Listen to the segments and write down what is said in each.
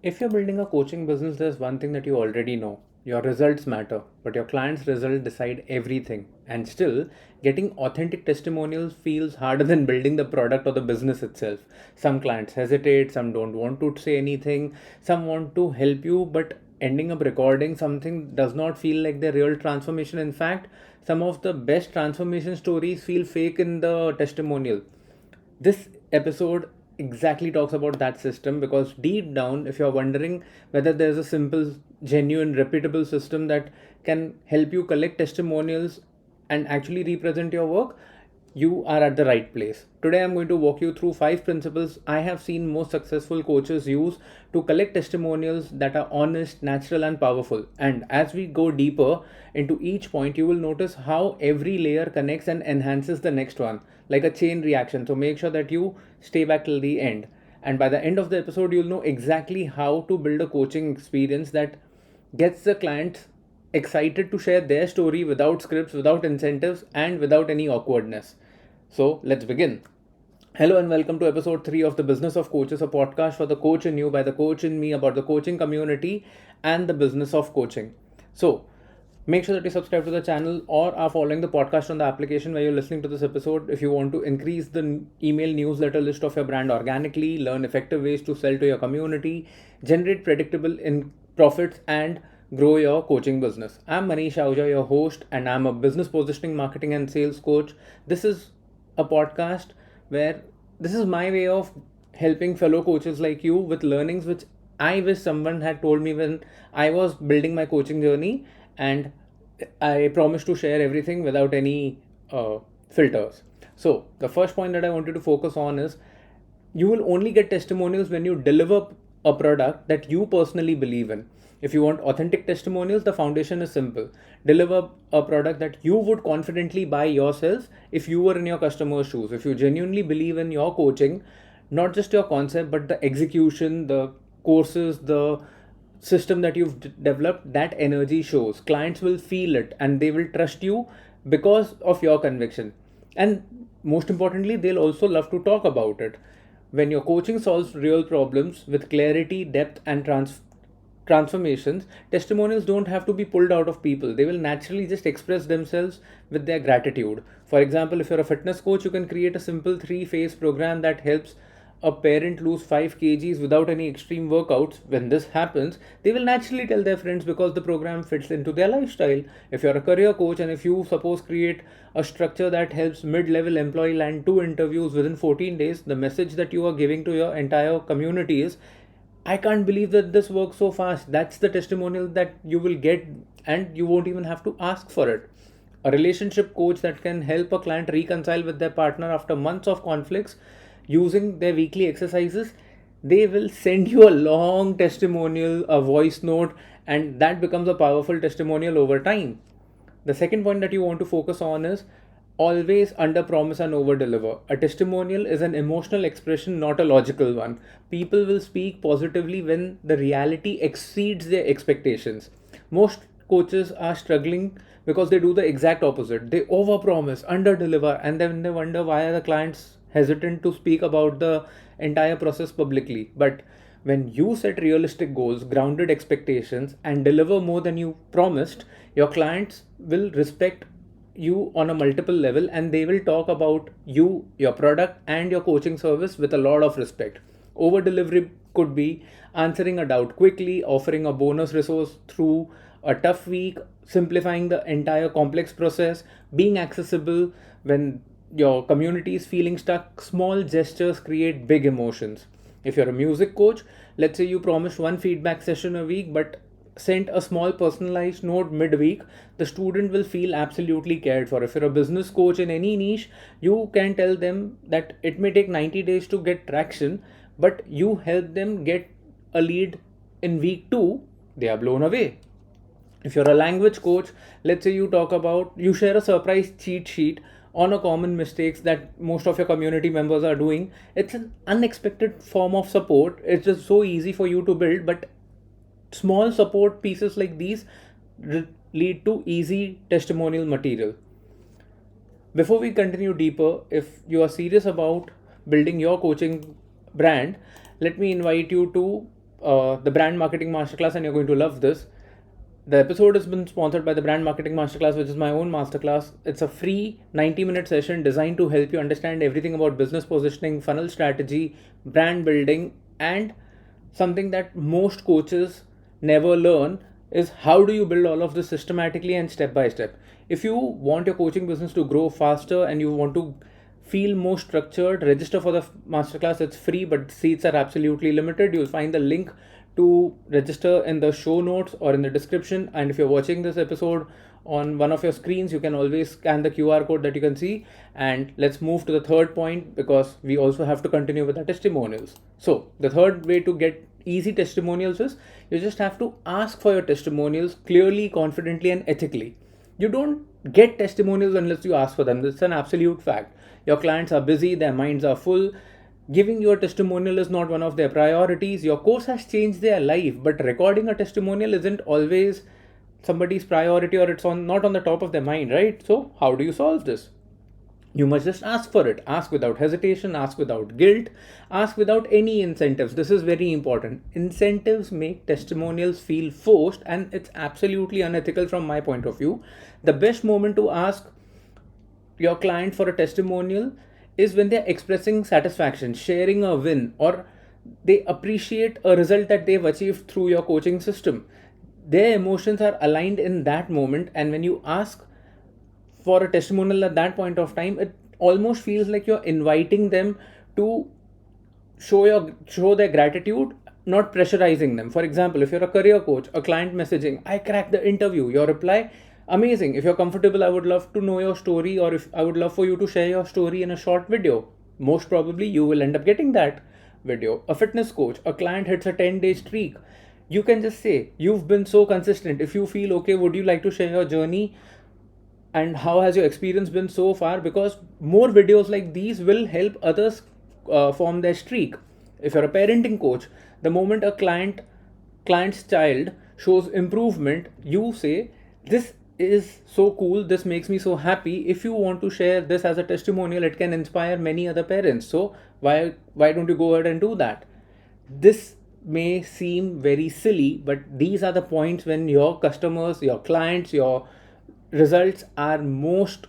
If you're building a coaching business, there's one thing that you already know. Your results matter, but your client's results decide everything. And still, getting authentic testimonials feels harder than building the product or the business itself. Some clients hesitate, some don't want to say anything, some want to help you, but ending up recording something does not feel like the real transformation. In fact, some of the best transformation stories feel fake in the testimonial. This episode exactly talks about that system because deep down, if you're wondering whether there's a simple, genuine, repeatable system that can help you collect testimonials and actually represent your work, you are at the right place. Today, I'm going to walk you through 5 principles I have seen most successful coaches use to collect testimonials that are honest, natural, and powerful. And as we go deeper into each point, you will notice how every layer connects and enhances the next one, like a chain reaction. So make sure that you stay back till the end. And by the end of the episode, you'll know exactly how to build a coaching experience that gets the client excited to share their story without scripts, without incentives, and without any awkwardness. So let's begin. Hello and welcome to episode 3 of The Business of Coaches, a podcast for the coach in you by the coach in me about the coaching community and the business of coaching. So make sure that you subscribe to the channel or are following the podcast on the application where you're listening to this episode if you want to increase the email newsletter list of your brand organically, learn effective ways to sell to your community, generate predictable in profits, and grow your coaching business. I'm Manish Ahuja, your host, and I'm a business positioning, marketing, and sales coach. This is a podcast where this is my way of helping fellow coaches like you with learnings which I wish someone had told me when I was building my coaching journey, and I promise to share everything without any filters. So, the first point that I wanted to focus on is you will only get testimonials when you deliver a product that you personally believe in. If you want authentic testimonials, the foundation is simple. Deliver a product that you would confidently buy yourself if you were in your customer's shoes. If you genuinely believe in your coaching, not just your concept, but the execution, the courses, the system that you've developed, that energy shows. Clients will feel it and they will trust you because of your conviction. And most importantly, they'll also love to talk about it. When your coaching solves real problems with clarity, depth, and transformations, testimonials don't have to be pulled out of people. They will naturally just express themselves with their gratitude. For example, if you're a fitness coach, you can create a simple 3 phase program that helps a parent lose 5 kgs without any extreme workouts. When this happens, they will naturally tell their friends because the program fits into their lifestyle. If you're a career coach and if you suppose create a structure that helps mid-level employee land 2 interviews within 14 days, the message that you are giving to your entire community is, I can't believe that this works so fast. That's the testimonial that you will get, and you won't even have to ask for it. A relationship coach that can help a client reconcile with their partner after months of conflicts using their weekly exercises, they will send you a long testimonial, a voice note, and that becomes a powerful testimonial over time. The second point that you want to focus on is always under promise and over deliver. A testimonial is an emotional expression, not a logical one. People will speak positively when the reality exceeds their expectations. Most coaches are struggling because they do the exact opposite. They over promise, under deliver, and then they wonder why are the clients hesitant to speak about the entire process publicly. But when you set realistic goals, grounded expectations, and deliver more than you promised, your clients will respect you on a multiple level and they will talk about you, your product, and your coaching service with a lot of respect. Over delivery could be answering a doubt quickly, offering a bonus resource through a tough week, simplifying the entire complex process, being accessible when your community is feeling stuck. Small gestures create big emotions. If you're a music coach, let's say you promised one feedback session a week but sent a small personalized note midweek, the student will feel absolutely cared for. If you're a business coach in any niche, you can tell them that it may take 90 days to get traction, but you help them get a lead in week 2, they are blown away. If you're a language coach, let's say you share a surprise cheat sheet on a common mistakes that most of your community members are doing. It's an unexpected form of support. It's just so easy for you to build, but small support pieces like these lead to easy testimonial material. Before we continue deeper, if you are serious about building your coaching brand, let me invite you to the brand marketing masterclass, and you're going to love this. The episode has been sponsored by the Brand Marketing Masterclass, which is my own masterclass. It's a free 90-minute session designed to help you understand everything about business positioning, funnel strategy, brand building, and something that most coaches never learn is how do you build all of this systematically and step by step. If you want your coaching business to grow faster and you want to feel more structured, register for the masterclass. It's free, but seats are absolutely limited. You'll find the link to register in the show notes or in the description. And if you're watching this episode on one of your screens, you can always scan the QR code that you can see. And let's move to the third point, because we also have to continue with the testimonials. So the third way to get easy testimonials is you just have to ask for your testimonials clearly, confidently, and ethically. You don't get testimonials unless you ask for them. That's an absolute fact. Your clients are busy, their minds are full. Giving you a testimonial is not one of their priorities. Your course has changed their life, but recording a testimonial isn't always somebody's priority, or it's not on the top of their mind, right? So how do you solve this? You must just ask for it. Ask without hesitation, ask without guilt, ask without any incentives. This is very important. Incentives make testimonials feel forced, and it's absolutely unethical from my point of view. The best moment to ask your client for a testimonial is when they're expressing satisfaction, sharing a win, or they appreciate a result that they've achieved through your coaching system. Their emotions are aligned in that moment, and when you ask for a testimonial at that point of time, it almost feels like you're inviting them to show their gratitude, not pressurizing them. For example, if you're a career coach, a client messaging, I cracked the interview, your reply, amazing. If you're comfortable, I would love to know your story, or if I would love for you to share your story in a short video. Most probably you will end up getting that video. A fitness coach, a client hits a 10-day streak, you can just say, you've been so consistent. If you feel okay, would you like to share your journey and how has your experience been so far? Because more videos like these will help others form their streak. If you're a parenting coach, the moment a client's child shows improvement, you say, this is so cool, this makes me so happy. If you want to share this as a testimonial, it can inspire many other parents. So why don't you go ahead and do that? This may seem very silly, but these are the points when your customers, your clients, your results are most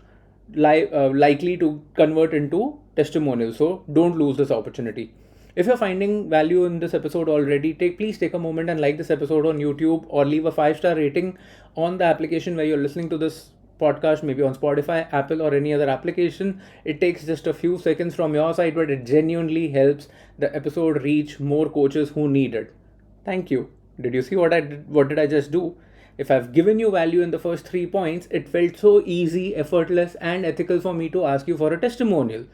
likely to convert into testimonials. So don't lose this opportunity. If you're finding value in this episode already, please take a moment and like this episode on YouTube, or leave a 5-star rating on the application where you're listening to this podcast, maybe on Spotify, Apple, or any other application. It takes just a few seconds from your side, but it genuinely helps the episode reach more coaches who need it. Thank you. Did you see what I did? What did I just do? If I've given you value in the first 3 points, it felt so easy, effortless, and ethical for me to ask you for a testimonial.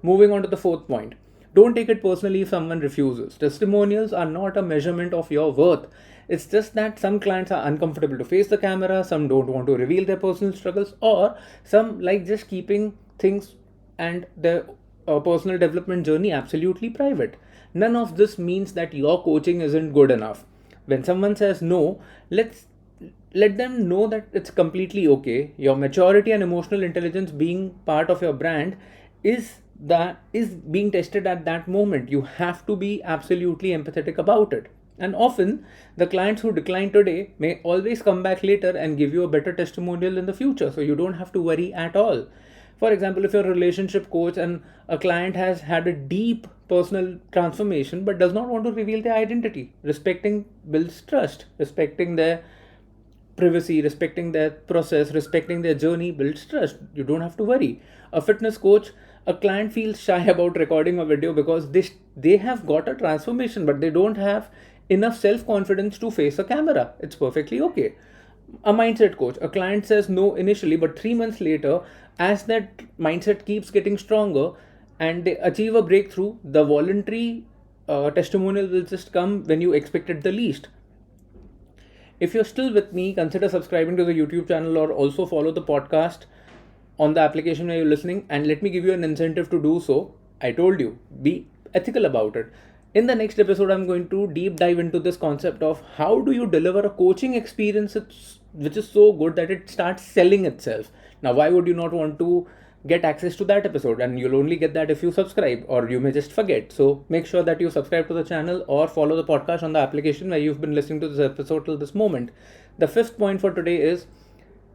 Moving on to the 4th point. Don't take it personally if someone refuses. Testimonials are not a measurement of your worth. It's just that some clients are uncomfortable to face the camera, some don't want to reveal their personal struggles, or some like just keeping things and their personal development journey absolutely private. None of this means that your coaching isn't good enough. When someone says no, let them know that it's completely okay. Your maturity and emotional intelligence being part of your brand is being tested at that moment. You have to be absolutely empathetic about it. And often the clients who decline today may always come back later and give you a better testimonial in the future, so you don't have to worry at all. For example, if you're a relationship coach and a client has had a deep personal transformation but does not want to reveal their identity, respecting builds trust. Respecting their privacy, respecting their process, respecting their journey builds trust. You don't have to worry. A fitness coach, a client feels shy about recording a video because they have got a transformation, but they don't have enough self-confidence to face a camera. It's perfectly okay. A mindset coach, a client says no initially, but 3 months later, as that mindset keeps getting stronger and they achieve a breakthrough, the voluntary testimonial will just come when you expect it the least. If you're still with me, consider subscribing to the YouTube channel, or also follow the podcast on the application where you're listening, and let me give you an incentive to do so. I told you, be ethical about it. In the next episode, I'm going to deep dive into this concept of how do you deliver a coaching experience which is so good that it starts selling itself. Now, why would you not want to get access to that episode, and you'll only get that if you subscribe, or you may just forget. So make sure that you subscribe to the channel or follow the podcast on the application where you've been listening to this episode till this moment. The fifth point for today is,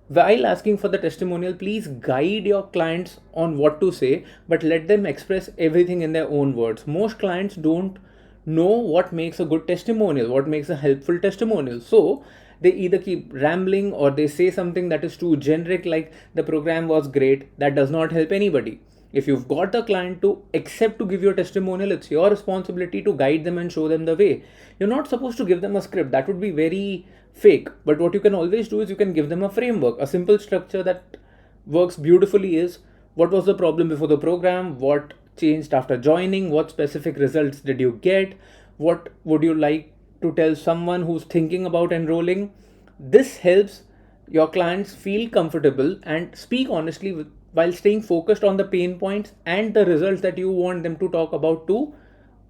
while asking for the testimonial, please guide your clients on what to say, but let them express everything in their own words. Most clients don't know what makes a good testimonial, what makes a helpful testimonial. So they either keep rambling or they say something that is too generic, like the program was great. That does not help anybody. If you've got the client to accept to give you a testimonial, it's your responsibility to guide them and show them the way. You're not supposed to give them a script. That would be very fake. But what you can always do is you can give them a framework. A simple structure that works beautifully is, what was the problem before the program? What changed after joining? What specific results did you get? What would you like to tell someone who's thinking about enrolling? This helps your clients feel comfortable and speak honestly while staying focused on the pain points and the results that you want them to talk about to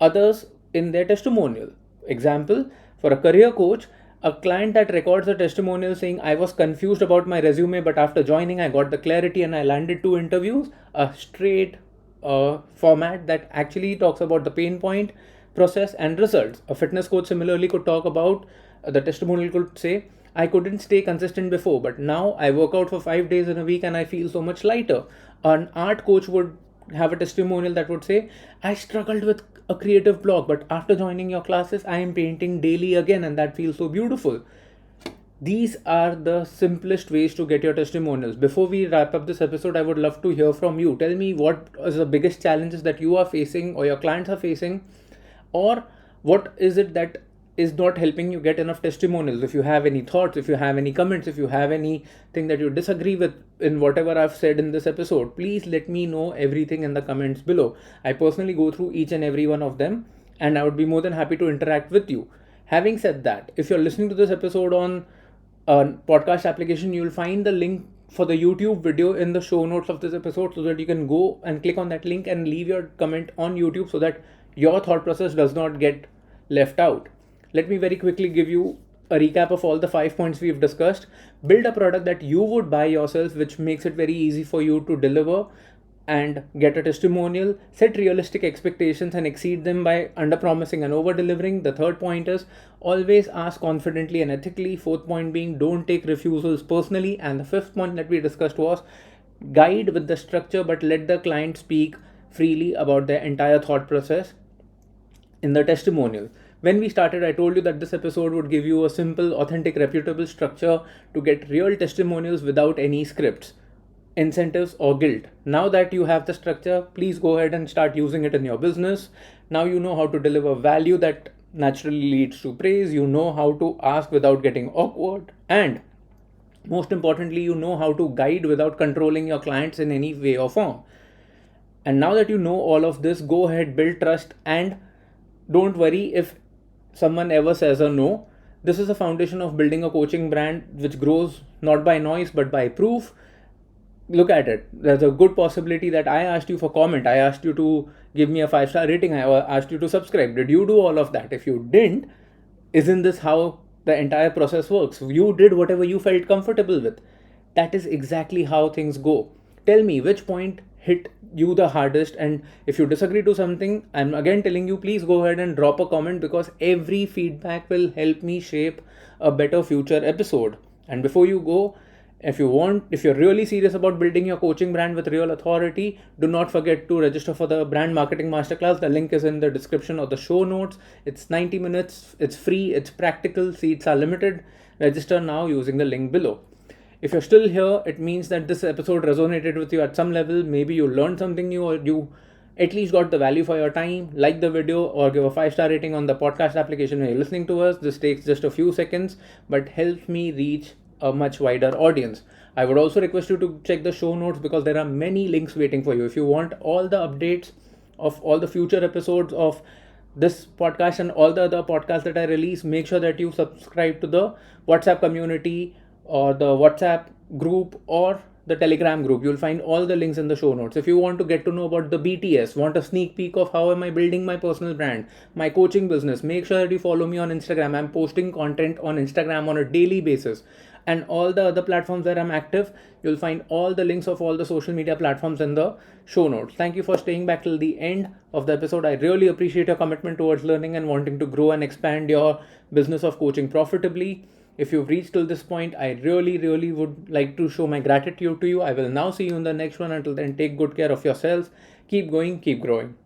others in their testimonial. Example, for a career coach, a client that records a testimonial saying, I was confused about my resume, but after joining, I got the clarity and I landed 2 interviews. A straight format that actually talks about the pain point, process, and results. A fitness coach similarly could talk about, the testimonial could say, I couldn't stay consistent before, but now I work out for 5 days in a week and I feel so much lighter. An art coach would have a testimonial that would say, I struggled with a creative block, but after joining your classes, I am painting daily again, and that feels so beautiful. These are the simplest ways to get your testimonials. Before we wrap up this episode, I would love to hear from you. Tell me, what is the biggest challenges that you are facing or your clients are facing, or what is it that is not helping you get enough testimonials? If you have any thoughts, if you have any comments, if you have anything that you disagree with in whatever I've said in this episode, please let me know everything in the comments below. I personally go through each and every one of them, and I would be more than happy to interact with you. Having said that, if you're listening to this episode on a podcast application, you'll find the link for the YouTube video in the show notes of this episode, so that you can go and click on that link and leave your comment on YouTube, so that your thought process does not get left out. Let me very quickly give you a recap of all the 5 points we've discussed. Build a product that you would buy yourself, which makes it very easy for you to deliver and get a testimonial. Set realistic expectations and exceed them by under-promising and over-delivering. The third point is, always ask confidently and ethically. Fourth point being, don't take refusals personally. And the fifth point that we discussed was, guide with the structure, but let the client speak freely about their entire thought process in the testimonial. When we started, I told you that this episode would give you a simple, authentic, reputable structure to get real testimonials without any scripts, incentives, or guilt. Now that you have the structure, please go ahead and start using it in your business. Now you know how to deliver value that naturally leads to praise. You know how to ask without getting awkward. And most importantly, you know how to guide without controlling your clients in any way or form. And now that you know all of this, go ahead, build trust, and don't worry if someone ever says a no. This is the foundation of building a coaching brand which grows not by noise but by proof. Look at it. There's a good possibility that I asked you for comment. I asked you to give me a 5-star rating. I asked you to subscribe. Did you do all of that? If you didn't, isn't this how the entire process works? You did whatever you felt comfortable with. That is exactly how things go. Tell me which point hit you the hardest, and if you disagree to something, I'm again telling you, please go ahead and drop a comment, because every feedback will help me shape a better future episode. And before you go, if you're really serious about building your coaching brand with real authority, do not forget to register for the brand marketing masterclass. The link is in the description of the show notes. It's 90 minutes, it's free, it's practical, seats are limited. Register now using the link below. If you're still here, it means that this episode resonated with you at some level. Maybe you learned something new, or you at least got the value for your time. Like the video or give a 5-star rating on the podcast application where you're listening to us. This takes just a few seconds, but helps me reach a much wider audience. I would also request you to check the show notes, because there are many links waiting for you. If you want all the updates of all the future episodes of this podcast and all the other podcasts that I release, make sure that you subscribe to the WhatsApp community or the WhatsApp group or the Telegram group. You'll find all the links in the show notes. If you want to get to know about the BTS, want a sneak peek of how am I building my personal brand, my coaching business, make sure that you follow me on Instagram. I'm posting content on Instagram on a daily basis. and all the other platforms where I'm active. You'll find all the links of all the social media platforms in the show notes. Thank you for staying back till the end of the episode. I really appreciate your commitment towards learning and wanting to grow and expand your business of coaching profitably. If you've reached till this point, I really would like to show my gratitude to you. I will now see you in the next one. Until then, take good care of yourselves. Keep going, keep growing.